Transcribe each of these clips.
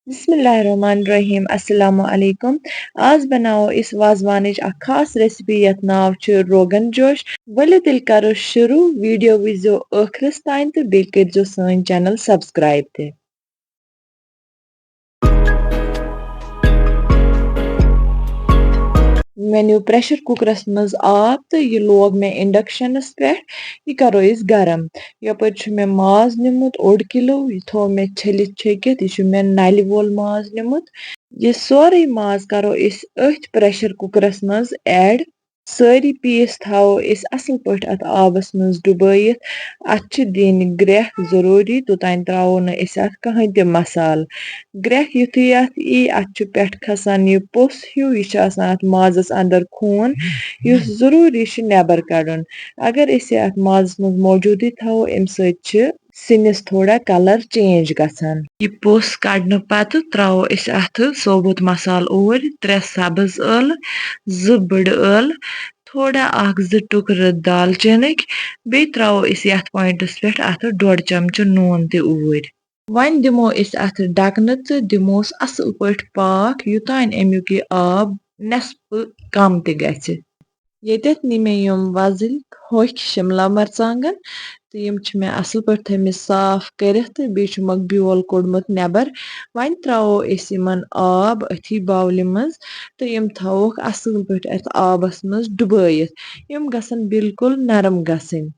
बिस्मिल्लाहिर्रहमानिर्रहीम अस्सलामु अलैकुम। आज बनाओ इस वाजवानिच अख खास रेसिपी यथ नाव च रोगन जोश। वलो तिल करो शुरू वीडियो विजो ٲखरस ताइन तो बेय करिजो साइन चैनल सब्सक्राइब ते। मे न्यू प्रेशर कुकरस मज आब तो यह लोग मे इंडक्शनस पे। यह करो इस गरम। यपर मे माज निमुत 1 किलो यह थो मे छलित छकित यह मे नलि वोल माज निमुत। यह सोरे माज करो इस अथ प्रेशर कुकरस मज ऐड। सारी पीस थाओ इस असल पट अत आबस मज डुबोयित। अत दिन ग्रेख जरूरी तोतान त्रावो न अस अत कहीं ते मसाल। ग्रेख युथुई अत यी अत पेठ खसान यह पोस ह्यू यह अत माजस अंदर खून युस जरूरी नेबर कड़न। अगर अस अत माजस मज मौजूदी थावो अम सत सिनिस थोड़ा कलर चेंज गसान। यह पोस कड़न पत त्रावो अस अत सोबुत मसाल ओर 3 सब्ज ٲल 2 बड़ ٲल थोड़ा अख 2 टुकर दालचीनक बे त्रावो अस यथ पॉइंटस पे अत 1/2 चमच नून ते ओर। वन दिमो अस अत ढकन तो दिमोस असल पट पाक युतान अमुक यह आब नेसफ कम ते गछ। येतत नी मे यम वजल होख शिमला मरचांगन तो यम मे असल पट थमित साफ करित तो बे छुमक ब्योल कोड़मुत नेबर। वन त्रावो अस यमन आब अथी बाउल मज तो यम थवोक असल पट अथ आबस मज डुबोयित। यम गसन बिल्कुल नरम गसन।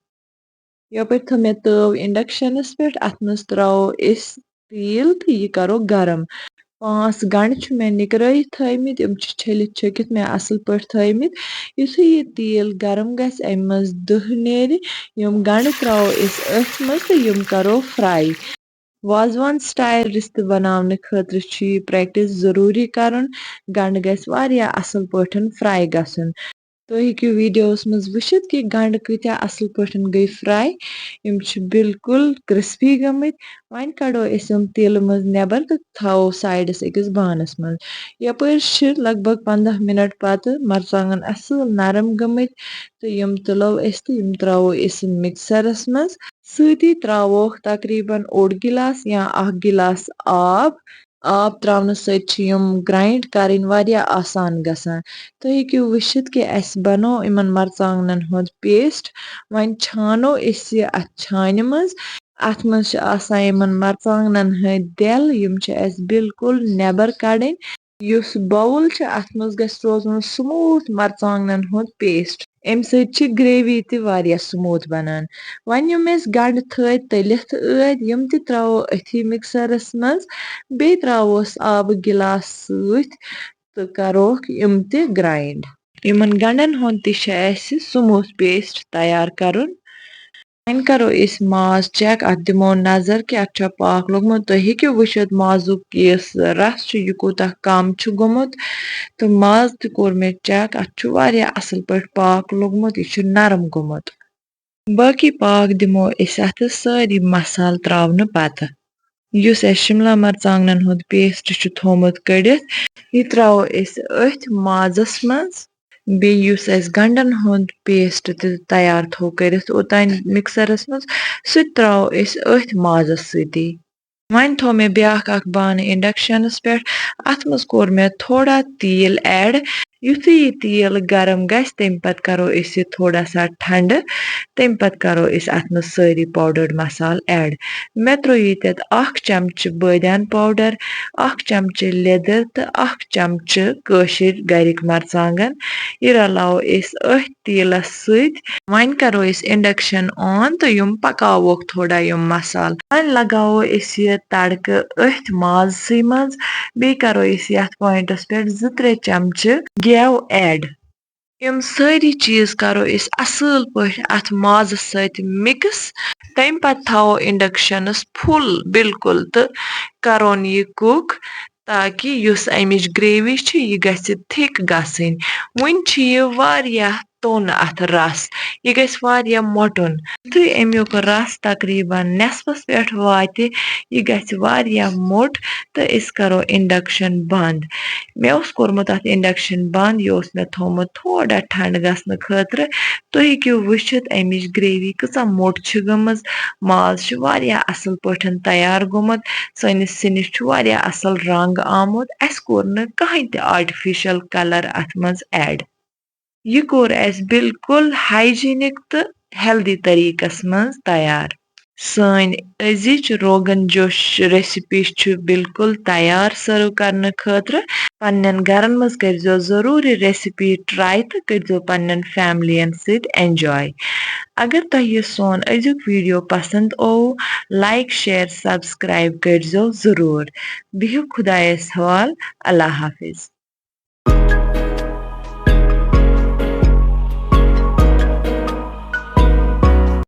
यपर थो मे तव इंडक्शनस पे अत मज त्रावो अस तेल तो यह करो गरम। 5 गंड मे निकरायित थमित यम छलित छकित मे असल पट थमित। युथुई यह तेल गरम गस अम मज दह नेर यम गंड त्रावो अस अथ मज तो यम करो फ्राई। वाजवान स्टाइल रिश्ते बनाने खतर यह प्रैक्टिस जरूरी करन। गंड गस वारिया असल पटन फ्राई गसन। तुम हेकु वीडियोस मज वुचित कि गंड कत्या असल पटन गई फ्राई। यम बिल्कुल क्रिस्पी गमित। वन कड़ो अस यम तेल मज नेबर तो थावो साइडस अकिस बानस मज। यपर लगभग 15 मिनट पत मरचांगन असल नरम गमित तो यम तुलो अस तो यम त्रावो अस मिक्सरस मज। सती त्रावो तकरीबन 1 गिलास या 1 गिलास आब। आब त्रावन सत यम ग्राइंड करन वारिया आसान गसान। तुम हेकु वुचित कि अस बनो इमन मरचांगन हुंद पेस्ट। वन छानो अस यह अथ छान मज। अथ मज आसान यमन मरचांगन हंद देल यम अस बिल्कुल नेबर कड़न। युस बाउल अथ मज गस रोजन स्मूथ मरचांगन हुंद पेस्ट। अम सत ग्रेवी ते वारिया स्मूथ बनान। वन यम अस गंड थ तलित यम ते त्रावो अथी मिक्सरस मज। बे त्रावोस आब गिलास सत तो करोक यम ते ग्राइंड। यमन गंडन हुंद ते स्मूथ पेस्ट तैयार करन। वन करो इस माज चेक अत दिमो नजर कि अत पाक लोगमुत। तुम हेकु वुचित माजुक यस रस यह कोता कम गोमुत तो माज ते कोर मे चेक अत वारिया असल पट पाक लोगमुत यह नरम गोमुत। बाकी पाक दिमो अस अत सारी मसाल त्रावन पत। युस अस शिमला मरचांगन हुंद पेस्ट थोमुत कड़ित यह त्रावो अस अथ माजस मज। बे युस अस गंडन हुंद पेस्ट ते तैयार थो करित ओतान मिक्सरस मज सु त्रावो अस अथ माजस सती। वन थो मे ब्याख अख बान इंडक्शनस पे अथ मज कोर मे थोड़ा तेल ऐड। युथुई यह तेल गरम गस तम पत करो अस यह थोड़ा सा ठंड। तम पत करो अस अत मज सारी पाउडर्ड मसाल ऐड। मे त्रो यत 1 चमच बादियान पाउडर 1 चमच लेदर तो 1 चमच कशिर गरिक मरचांगन। यह रलाओ अस अथ तेलस सत। वन करो अस इंडक्शन ऑन तो यम पकावोक थोड़ा यम मसाल। वन लगाओ अस यह तड़क अथ माजसी मज। बे करो अस यथ पॉइंटस पे 2-3 चमच गेव ऐड। यम सारी चीज करो अस असल पट अथ माजस सत मिक्स। तम पत थावो इंडक्शनस फुल बिल्कुल तो करोन यह कुक ताकि युस अमिच ग्रेवी यह गछ थिक गसन। वन यह वारिया توٚن اَتھ رَس یہِ گژھِ واریاہ مۄٹُن یُتھُے اَمیُک رَس تقریٖباً نٮ۪صفَس پٮ۪ٹھ واتہِ یہِ گژھِ واریاہ موٚٹ تہٕ أسۍ کَرو اِنڈَکشَن بنٛد مےٚ اوس کوٚرمُت اَتھ اِنڈَکشَن بنٛد یہِ اوس مےٚ تھوٚمُت تھوڑا ٹھنٛڈٕ گژھنہٕ خٲطرٕ تُہۍ ہیٚکِو وٕچھِتھ اَمِچ گرٛیوی کۭژاہ موٚٹ چھِ گٔمٕژ ماز چھُ واریاہ اَصٕل پٲٹھۍ تیار گوٚمُت سٲنِس سِنِس چھُ واریاہ اَصٕل رنٛگ آمُت اَسہِ کوٚر نہٕ کٕہۭنۍ تہِ آرٹِفِشَل کَلَر اَتھ منٛز اٮ۪ڈ یہِ کوٚر اَسہِ بِلکُل ہایجیٖنِک تہٕ ہٮ۪لدی طریٖقَس منٛز تیار سٲنۍ أزِچ روغن جوش ریسِپی چھُ بِلکُل تیار سٔرٕو کرنہٕ خٲطرٕ پنٛنٮ۪ن گَرَن منٛز کٔرۍزیو ضٔروٗری ریسِپی ٹرٛاے تہٕ کٔرۍزیو پنٛنٮ۪ن فیملِیَن سۭتۍ اٮ۪نجاے اگر تۄہہِ یہِ سون أزیُک ویٖڈیو پسنٛد اوٚو لایک شِیَر سبسکرایب کٔرۍزیو ضٔروٗر بِہِو خۄدایَس حوال اللہ حافِظ